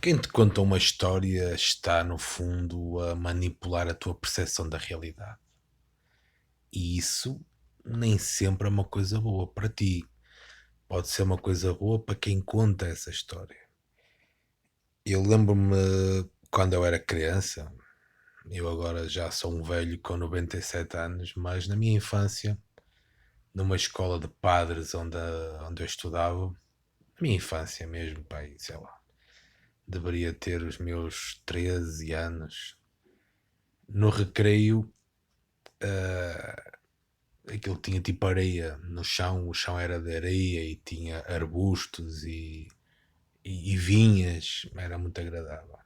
Quem te conta uma história está, no fundo, a manipular a tua percepção da realidade. E isso nem sempre é uma coisa boa para ti. Pode ser uma coisa boa para quem conta essa história. Eu lembro-me quando eu era criança, eu agora já sou um velho com 97 anos, mas na minha infância, numa escola de padres onde eu estudava, na minha infância mesmo, pai, sei lá, deveria ter os meus 13 anos. No recreio, aquilo tinha tipo areia no chão, o chão era de areia e tinha arbustos e vinhas, era muito agradável.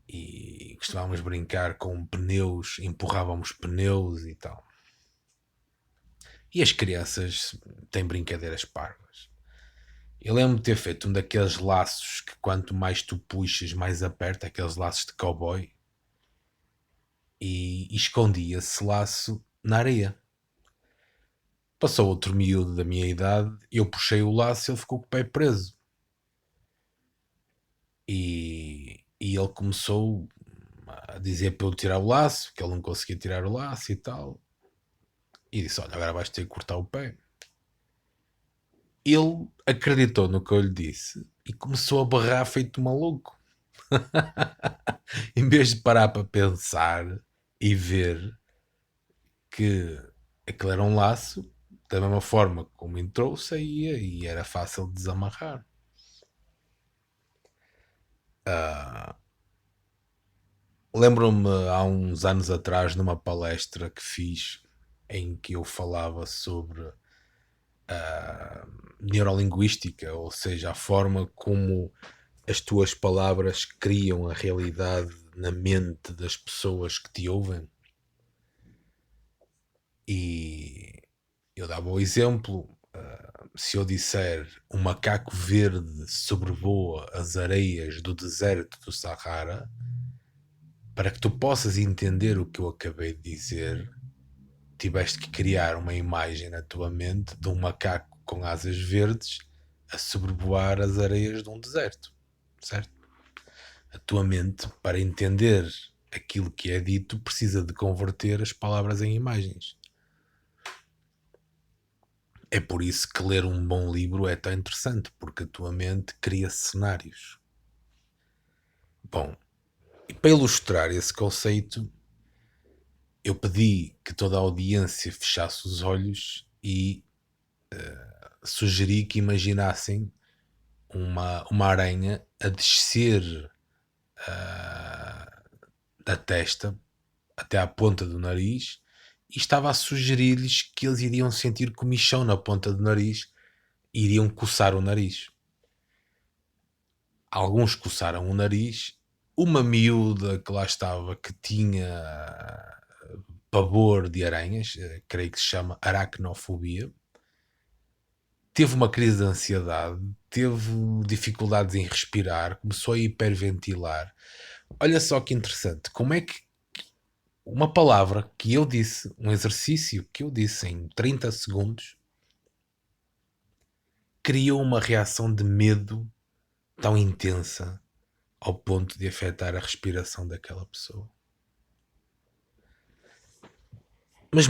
E costumávamos brincar com pneus, empurrávamos pneus e tal. E as crianças têm brincadeiras parvas. Eu lembro de ter feito um daqueles laços que quanto mais tu puxas, mais aperta, aqueles laços de cowboy, e escondi esse laço na areia. Passou outro miúdo da minha idade, eu puxei o laço e ele ficou com o pé preso. E ele começou a dizer para eu tirar o laço, que ele não conseguia tirar o laço e tal. E disse: Olha, agora vais ter que cortar o pé. Ele acreditou no que eu lhe disse e começou a berrar feito maluco. Em vez de parar para pensar e ver que aquele era um laço, da mesma forma como entrou, saía e era fácil de desamarrar. Lembro-me há uns anos atrás, numa palestra que fiz, em que eu falava sobre neurolinguística, ou seja, a forma como as tuas palavras criam a realidade na mente das pessoas que te ouvem. E eu dava o exemplo, se eu disser um macaco verde sobrevoa as areias do deserto do Sahara, para que tu possas entender o que eu acabei de dizer, tiveste que criar uma imagem na tua mente de um macaco com asas verdes a sobrevoar as areias de um deserto, certo? A tua mente, para entender aquilo que é dito, precisa de converter as palavras em imagens. É por isso que ler um bom livro é tão interessante, porque a tua mente cria cenários. Bom, e para ilustrar esse conceito, eu pedi que toda a audiência fechasse os olhos e sugeri que imaginassem uma aranha a descer da testa até à ponta do nariz e estava a sugerir-lhes que eles iriam sentir comichão na ponta do nariz e iriam coçar o nariz. Alguns coçaram o nariz. Uma miúda que lá estava, que tinha pavor de aranhas, creio que se chama aracnofobia, teve uma crise de ansiedade, teve dificuldades em respirar, começou a hiperventilar. Olha só que interessante, como é que uma palavra que eu disse, um exercício que eu disse em 30 segundos, criou uma reação de medo tão intensa ao ponto de afetar a respiração daquela pessoa.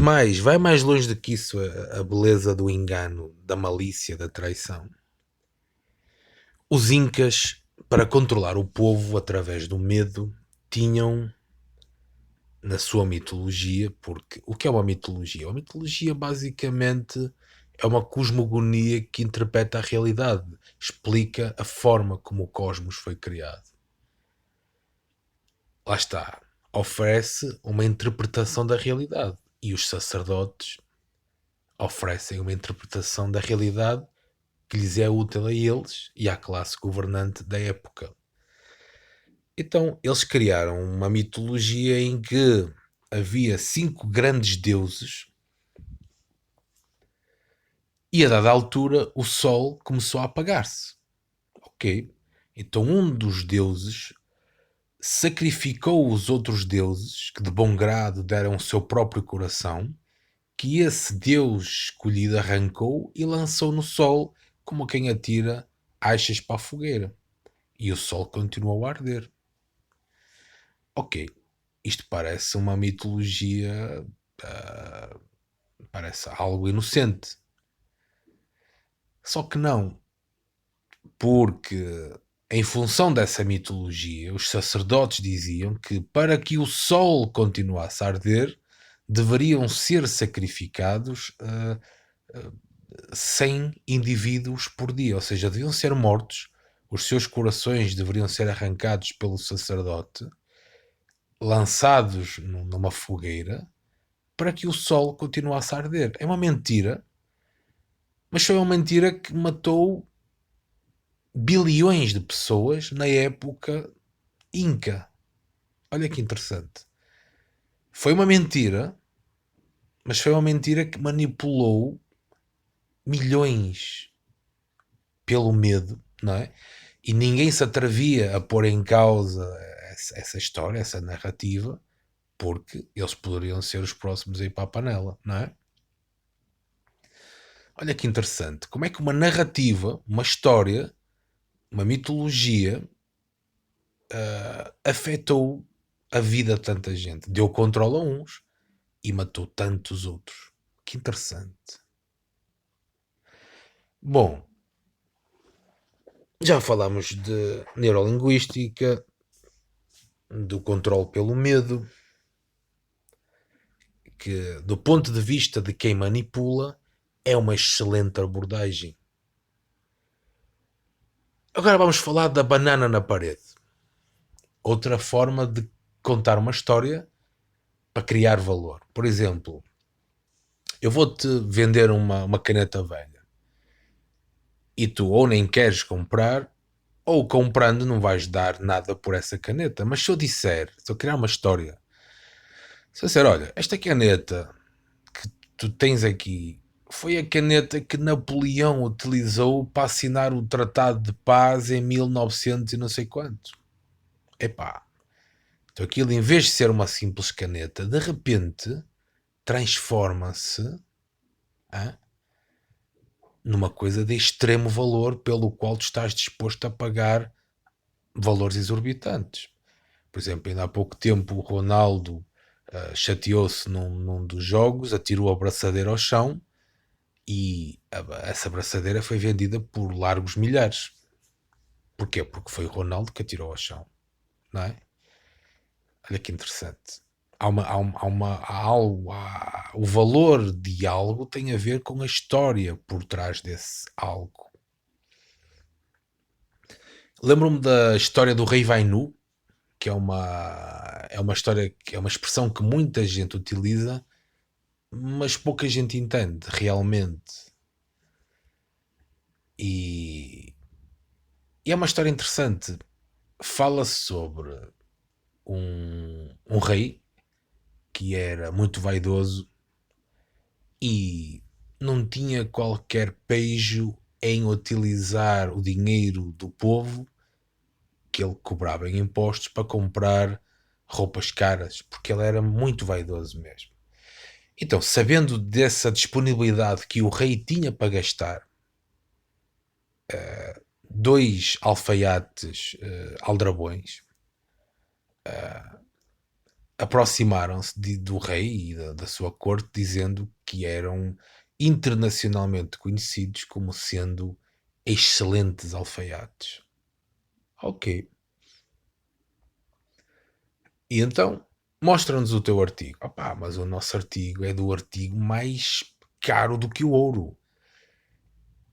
Mas vai mais longe do que isso, a beleza do engano, da malícia, da traição. Os incas, para controlar o povo através do medo, tinham na sua mitologia, porque o que é uma mitologia? Uma mitologia basicamente é uma cosmogonia que interpreta a realidade, explica a forma como o cosmos foi criado. Lá está, oferece uma interpretação da realidade e os sacerdotes oferecem uma interpretação da realidade que lhes é útil a eles e à classe governante da época. Então, eles criaram uma mitologia em que havia 5 grandes deuses e a dada altura o sol começou a apagar-se. Ok? Então um dos deuses sacrificou os outros deuses que de bom grado deram o seu próprio coração, que esse deus escolhido arrancou e lançou no sol como quem atira achas para a fogueira. e o Sol continuou a arder. Ok, isto parece uma mitologia, parece algo inocente. Só que não, porque em função dessa mitologia, os sacerdotes diziam que para que o Sol continuasse a arder, deveriam ser sacrificados 100 indivíduos por dia, ou seja, deviam ser mortos, os seus corações deveriam ser arrancados pelo sacerdote, lançados numa fogueira, para que o Sol continuasse a arder. É uma mentira, mas foi uma mentira que matou bilhões de pessoas na época Inca. Olha que interessante. Foi uma mentira, mas foi uma mentira que manipulou milhões pelo medo, não é? E ninguém se atrevia a pôr em causa essa história, essa narrativa, porque eles poderiam ser os próximos a ir para a panela, não é? Olha que interessante. Como é que uma narrativa, uma história, uma mitologia afetou a vida de tanta gente? Deu controle a uns e matou tantos outros. Que interessante. Bom, já falámos de neurolinguística, do controle pelo medo, que do ponto de vista de quem manipula é uma excelente abordagem. Agora vamos falar da banana na parede. Outra forma de contar uma história para criar valor. Por exemplo, eu vou-te vender uma caneta velha e tu ou nem queres comprar, ou comprando não vais dar nada por essa caneta. Mas se eu criar uma história, se eu disser, olha, esta caneta que tu tens aqui foi a caneta que Napoleão utilizou para assinar o Tratado de Paz em 1900 e não sei quanto. Epá, então aquilo em vez de ser uma simples caneta, de repente transforma-se numa coisa de extremo valor pelo qual tu estás disposto a pagar valores exorbitantes. Por exemplo, ainda há pouco tempo o Ronaldo chateou-se num dos jogos, atirou a braçadeira ao chão e essa braçadeira foi vendida por largos milhares. Porquê? Porque foi o Ronaldo que atirou ao chão, não é? Olha que interessante. O valor de algo tem a ver com a história por trás desse algo. Lembro-me da história do Rei Vai Nu, que é uma história, que é uma expressão que muita gente utiliza, mas pouca gente entende realmente. E, e é uma história interessante. Fala sobre um rei que era muito vaidoso e não tinha qualquer pejo em utilizar o dinheiro do povo que ele cobrava em impostos para comprar roupas caras, porque ele era muito vaidoso mesmo. Então, sabendo dessa disponibilidade que o rei tinha para gastar, dois alfaiates aldrabões aproximaram-se do rei e da sua corte, dizendo que eram internacionalmente conhecidos como sendo excelentes alfaiates. Ok. E então, mostra-nos o teu artigo. Opá, mas o nosso artigo é do artigo mais caro do que o ouro.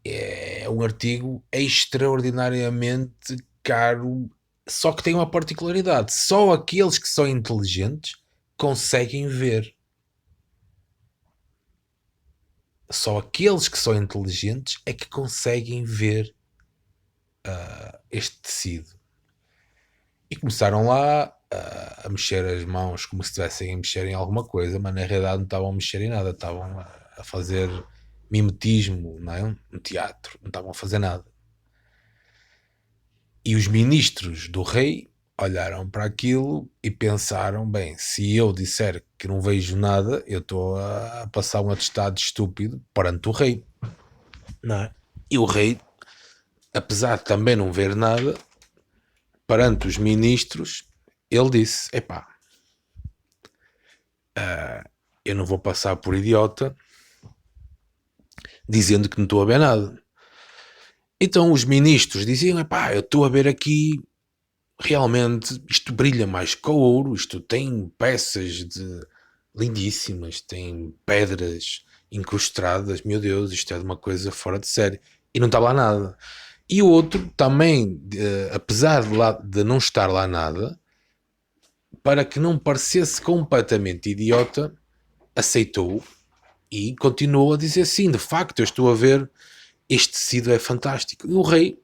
É um artigo extraordinariamente caro, só que tem uma particularidade. Só aqueles que são inteligentes conseguem ver. Só aqueles que são inteligentes é que conseguem ver este tecido. E começaram lá a mexer as mãos como se estivessem a mexer em alguma coisa, mas na realidade não estavam a mexer em nada, estavam a fazer mimetismo, não é? Um teatro, não estavam a fazer nada. E os ministros do rei olharam para aquilo e pensaram, bem, se eu disser que não vejo nada, eu estou a passar um atestado estúpido perante o rei, não é? E o rei, apesar de também não ver nada, perante os ministros, ele disse: epá, eu não vou passar por idiota dizendo que não estou a ver nada. Então os ministros diziam: epá, eu estou a ver aqui, realmente isto brilha mais que o ouro, isto tem peças lindíssimas, tem pedras incrustadas, meu Deus, isto é de uma coisa fora de série. E não está lá nada. E o outro também, apesar de não estar lá nada, para que não parecesse completamente idiota, aceitou e continuou a dizer: sim, de facto, eu estou a ver, este tecido é fantástico. E o rei,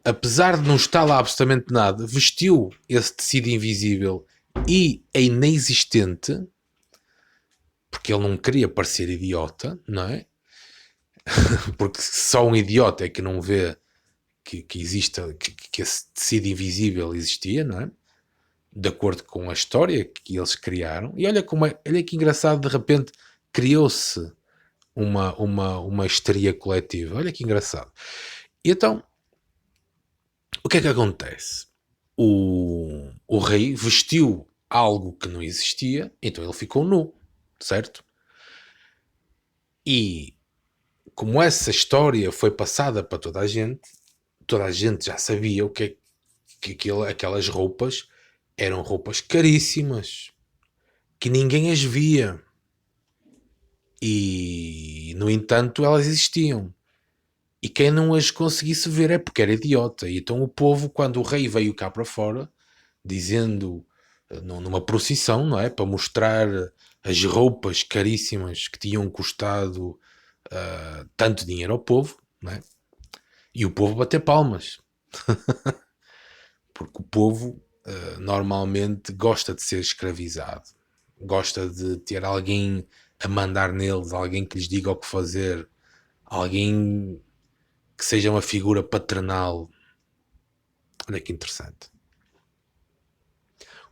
apesar de não estar lá absolutamente nada, vestiu esse tecido invisível e é inexistente, porque ele não queria parecer idiota, não é? Porque só um idiota é que não vê que existe, que esse tecido invisível existia, não é? De acordo com a história que eles criaram. E olha, olha que engraçado, de repente criou-se uma histeria coletiva. Olha que engraçado. E então, o que é que acontece? O rei vestiu algo que não existia, então ele ficou nu, certo? E como essa história foi passada para toda a gente já sabia que aquelas roupas eram roupas caríssimas, que ninguém as via. E, no entanto, elas existiam. E quem não as conseguisse ver é porque era idiota. E então o povo, quando o rei veio cá para fora, dizendo, numa procissão, não é? Para mostrar as roupas caríssimas que tinham custado tanto dinheiro ao povo, não é? E o povo bater palmas. Porque o povo normalmente gosta de ser escravizado. Gosta de ter alguém a mandar neles, alguém que lhes diga o que fazer, alguém que seja uma figura paternal. Olha que interessante.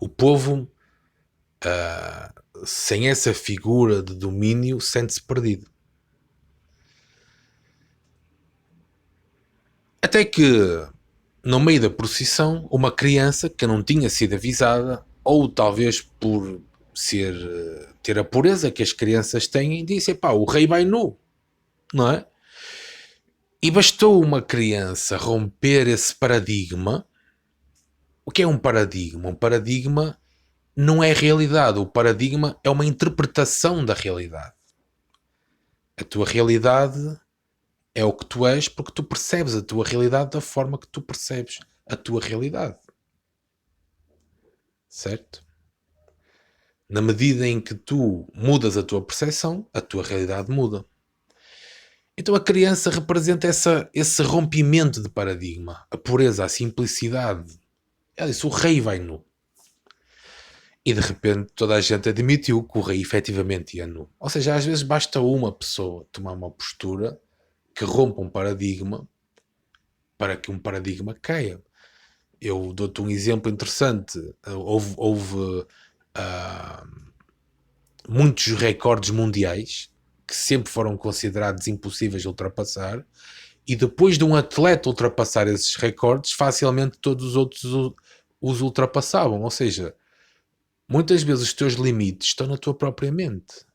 O povo, sem essa figura de domínio, sente-se perdido. Até que, no meio da procissão, uma criança que não tinha sido avisada, ou talvez por ter a pureza que as crianças têm, disse: pá, o rei vai nu, não é? E bastou uma criança romper esse paradigma. O que é um paradigma? Um paradigma não é realidade. O paradigma é uma interpretação da realidade. A tua realidade é o que tu és porque tu percebes a tua realidade da forma que tu percebes a tua realidade. Certo? Na medida em que tu mudas a tua percepção, a tua realidade muda. Então a criança representa esse rompimento de paradigma, a pureza, a simplicidade. Ela disse: o rei vai nu. E de repente toda a gente admitiu que o rei efetivamente ia nu. Ou seja, às vezes basta uma pessoa tomar uma postura que rompa um paradigma para que um paradigma caia. Eu dou-te um exemplo interessante. Houve muitos recordes mundiais que sempre foram considerados impossíveis de ultrapassar, e depois de um atleta ultrapassar esses recordes, facilmente todos os outros os ultrapassavam. Ou seja, muitas vezes os teus limites estão na tua própria mente.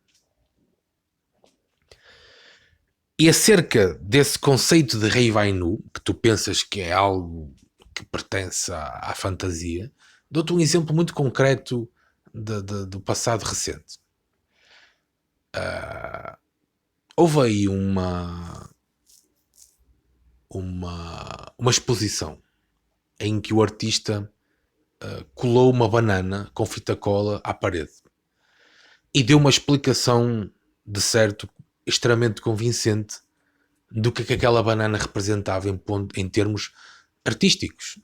E acerca desse conceito de rei vai nu, que tu pensas que é algo que pertence à fantasia, dou-te um exemplo muito concreto do passado recente. Houve aí uma exposição em que o artista colou uma banana com fita cola à parede e deu uma explicação, de certo, extremamente convincente do que aquela banana representava em termos artísticos.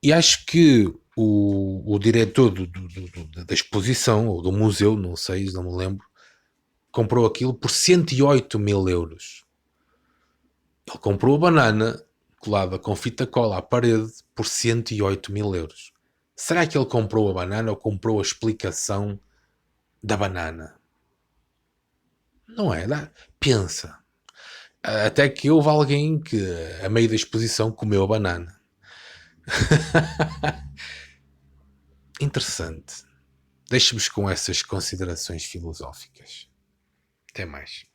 E acho que o diretor da exposição, ou do museu, não sei, não me lembro, comprou aquilo por 108 mil euros. Ele comprou a banana colada com fita cola à parede por 108 mil euros. Será que ele comprou a banana ou comprou a explicação da banana? Não é? Pensa. Até que houve alguém que, a meio da exposição, comeu a banana. Interessante. Deixe-vos com essas considerações filosóficas. Até mais.